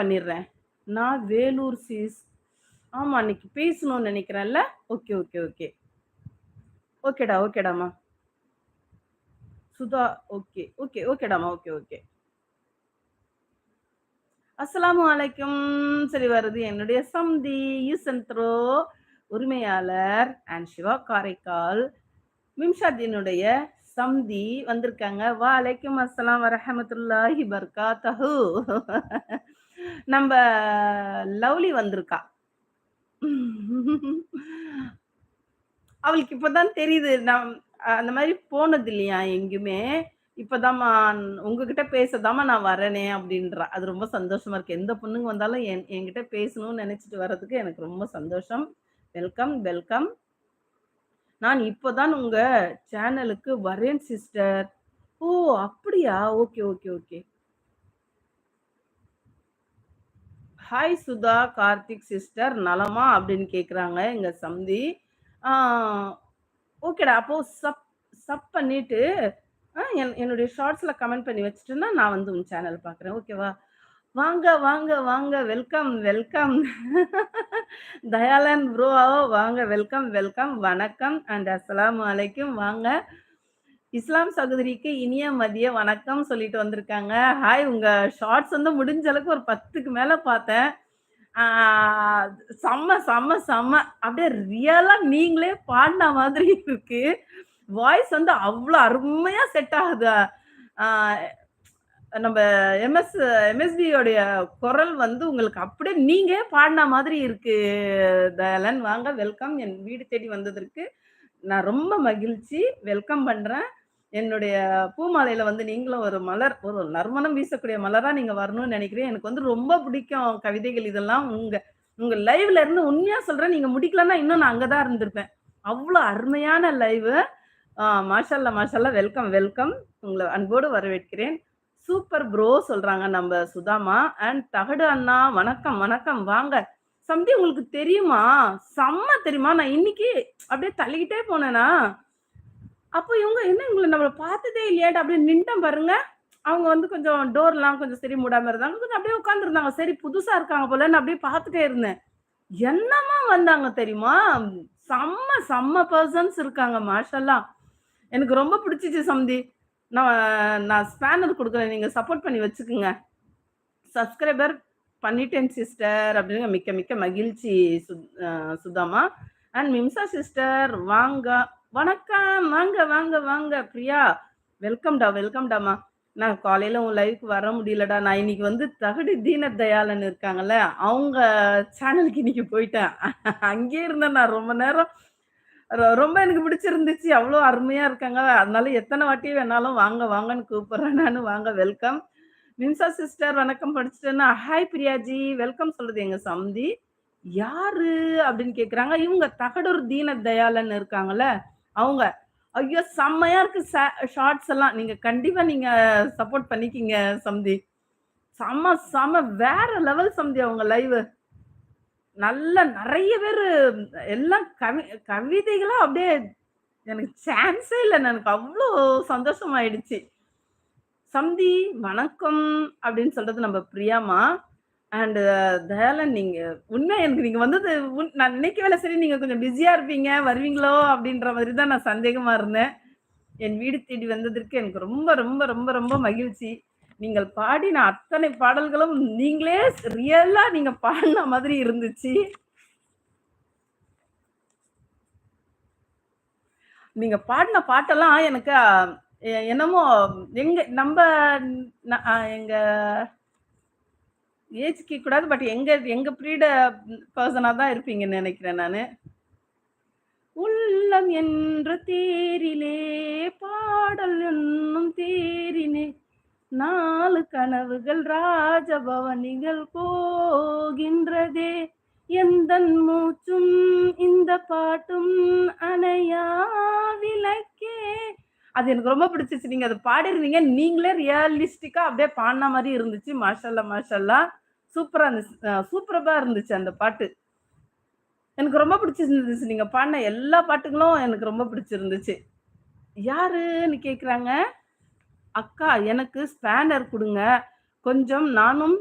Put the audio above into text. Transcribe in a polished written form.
பண்ணிடுறேன். நான் வேலூர் சிஸ். ஆமா, அன்னைக்கு பேசணும்னு நெனைக்கிறேன்ல? Okay, okay, okay. ஓகேடா, ஓகேடாம்மா. சுதா ஓகே, ஓகே, ஓகேடாம்மா. Okay, okay. அஸ்ஸலாமு அலைக்கும். சரி வருது. என்னுடைய சம்தி, யூஸ் த்ரோ உரிமையாளர் அண்ட் சிவா காரைக்கால், மிம்ஷாதீனுடைய சம்தி வந்திருக்காங்க. வலைக்கும் அஸ்ஸலாம் வரஹமத்துல்லாஹி பர்காத்தஹு. நம்ப லவ்லி வந்திருக்கா. அவளுக்கு இப்பதான் தெரியுது. அந்த மாரி போனது இல்லையா எங்கேயுமே. இப்பதாம்மா உங்ககிட்ட பேசதாம்மா நான் வரேனே அப்டின்றா. அது ரொம்ப சந்தோஷமா இருக்கு. எந்த பொண்ணுங்க வந்தாலும் என்கிட்ட பேசணும்னு நெனச்சுட்டு வர்றதுக்கு எனக்கு ரொம்ப சந்தோஷம். Welcome, welcome. நான் இப்பதான் உங்க சேனலுக்கு வரேன் சிஸ்டர். ஓ! அப்படியா? Okay, okay, okay. Hi Sudha, Karthik sister நலமா? அப்படின்னு கேட்குறாங்க எங்க சம்தி. ஆ ஓகேடா. அப்போ சப் சப் பண்ணிட்டு என்னுடைய ஷார்ட்ஸ்ல கமெண்ட் பண்ணி வச்சுட்டேன்னா, நான் வந்து உன் சேனல் பார்க்குறேன். ஓகேவா? வாங்க, வாங்க, வாங்க. Welcome, welcome. தயாளன் ப்ரோ வாங்க. Welcome, welcome. வணக்கம் அண்ட் அஸ்ஸலாமு அலைக்கும். வாங்க. இஸ்லாம் சகோதரிக்கு இனிய மதிய வணக்கம் சொல்லிட்டு வந்திருக்காங்க. ஹாய். உங்க ஷார்ட்ஸ் வந்து முடிஞ்ச அளவுக்கு ஒரு 10க்கு மேல பார்த்தேன். ஆ செம்ம, செம்ம, செம்ம. அப்படியே ரியலா நீங்களே பாடுன மாதிரி இருக்கு. வாய்ஸ் வந்து அவ்ளோ அருமையா செட் ஆகுது. ஆ நம்ப எம்எஸ்வி உடைய குரல் வந்து உங்களுக்கு அப்படியே நீங்க பாடுன மாதிரி இருக்கு. தயாளன் வாங்க. வெல்கம். என் வீடு தேடி வந்ததற்கு நான் ரொம்ப மகிழ்ச்சி. வெல்கம் பண்றேன். என்னுடைய பூமாலையில வந்து நீங்களும் ஒரு மலர், ஒரு நறுமணம் வீசக்கூடிய மலரா நீங்க வரணும்னு நெனைக்கிறேன். எனக்கு வந்து ரொம்ப பிடிக்கும் கவிதைகள் இதெல்லாம். உங்க உங்க லைவ்ல இருந்து உண்மையா சொல்றேன். நீங்க முடிக்கலன்னா இன்னும் நான் அங்க தான் இருந்திருப்பேன். அவ்ளோ அருமையான லைவு. மாஷாஅல்லா, மாஷாஅல்லா. Welcome, welcome. உங்கள அன்போடு வரவேற்கிறேன். சூப்பர் ப்ரோ சொல்றாங்க நம்ப சுதாமா. அண்ட் தகடு அண்ணா வணக்கம், வணக்கம். வாங்க. சம்தி உங்களுக்கு தெரியுமா? செம்ம தெரியுமா? நான் இன்னைக்கு அப்படியே தள்ளிக்கிட்டே போனேனா, அப்போ இவங்க என்ன இவங்கள நம்மள பார்த்ததே இல்லையாட்டு அப்படியே நின்ட்டேன் பாருங்க. அவங்க வந்து கொஞ்சம் டோர்லாம் கொஞ்சம் சரி மூடாம இருந்தாங்க. கொஞ்சம் அப்படியே உட்கார்ந்துருந்தாங்க. சரி புதுசா இருக்காங்க போலன்னு அப்படியே பார்த்துட்டே இருந்தேன். என்னமா வந்தாங்க தெரியுமா? செம்ம செம்ம பெர்சன்ஸ் இருக்காங்க. மாஷாஅல்லாஹ். எனக்கு ரொம்ப பிடிச்சிச்சு சம்தி. நான் நான் ஸ்பேனர் குடுக்குறேன். நீங்க சப்போர்ட் பண்ணி வச்சுக்குங்க. சப்ஸ்கிரைபர் பண்ணிட்டேன் சிஸ்டர் அப்படின்னு மிக்க மிக்க மகிழ்ச்சி சுதாமா. அண்ட் மிம்சா சிஸ்டர் வாங்க. வணக்கம். வாங்க, வாங்க, வாங்க. பிரியா வெல்கம்டா, வெல்கம்டாமா. நான் காலையில உன் லைவ்க்கு வர முடியலடா. நான் இன்னைக்கு வந்து தகடு தீன தயாளன் இருக்காங்கல்ல, அவங்க சேனலுக்கு இன்னைக்கு போயிட்டேன். அங்கேயே இருந்தேன் நான் ரொம்ப நேரம். ரொம்ப எனக்கு பிடிச்சிருந்துச்சு. அவ்ளோ அருமையா இருக்காங்க. அதனால எத்தன வாட்டி வேணாலும் வாங்க, வாங்கன்னு கூப்பிடுறேன் நானு. வாங்க வெல்கம். மின்சா சிஸ்டர் வணக்கம் படிச்சுட்டேன்னா, ஹாய் பிரியாஜி வெல்கம் சொல்லுது எங்க சம்தி. யாரு அப்படின்னு கேட்குறாங்க. இவங்க தகடூர் தீன தயாளன் இருக்காங்கல்ல, அவங்க. ஐயோ! செம்மையா இருக்கு ஷார்ட்ஸ் எல்லாம். நீங்க கண்டிப்பா நீங்க சப்போர்ட் பண்ணிக்கீங்க சம்தி. செம்ம செம்ம வேற லெவல் சம்தி அவங்க லைவு. நல்ல நெறைய பேரு எல்லாம் கவிதைகளா அப்படியே எனக்கு சான்ஸே இல்ல. எனக்கு அவ்ளோ சந்தோஷமாயிடுச்சு. "சம்தி வணக்கம்" அப்படின்னு சொல்றது நம்ம பிரியாம்மா. அண்ட் தயாளன் நீங்க உண்மையா எனக்கு நீங்க வந்தது நான் நினைக்கவே இல்ல. சரி நீங்க கொஞ்சம் பிஸியா இருப்பீங்க, வருவீங்களோ அப்படின்ற மாதிரி தான் நான் சந்தேகமா இருந்தேன். என் வீடு தேடி வந்ததற்கு எனக்கு ரொம்ப ரொம்ப ரொம்ப ரொம்ப மகிழ்ச்சி. நீங்கள் பாடின அத்தனை பாடல்களும் நீங்களே ரியலா நீங்க பாடுன மாதிரி இருந்துச்சு. நீங்க பாடுன பாட்டெல்லாம் எனக்கு என்னமோ எங்க நம்ப எங்க ஏஜ் கேட்க கூடாது. பட் எங்க எங்க ப்ரீட பெர்சனா தான் இருப்பீங்கன்னு நெனைக்கிறேன் நானு. உள்ளம் என்ற தேரிலே பாடல் என்னும் தேரினே 4 கனவுகள் ராஜபவனிகள் போகின்றதே எந்தன் மூச்சும் இந்த பாட்டும் அணையா விளக்கே. அது எனக்கு ரொம்ப பிடிச்சிச்சு. நீங்க அத பாடியிருந்தீங்க. நீங்களே ரியலிஸ்டிக்கா அப்படியே பாடுன மாரி இருந்துச்சு. மாஷாஅல்லா, மாஷாஅல்லா. சூப்பரா இருந்துச்சு. சூப்பர்பா இருந்துச்சு அந்த பாட்டு. எனக்கு ரொம்ப பிடிச்சிருந்துச்சு. நீங்க பாடுன எல்லா பாட்டுகளும் எனக்கு ரொம்ப பிடிச்சிருந்துச்சு. யாருன்னு கேட்குறாங்க. அக்கா எனக்கு ஸ்பேனர் குடுங்க. கொஞ்சம் நானும்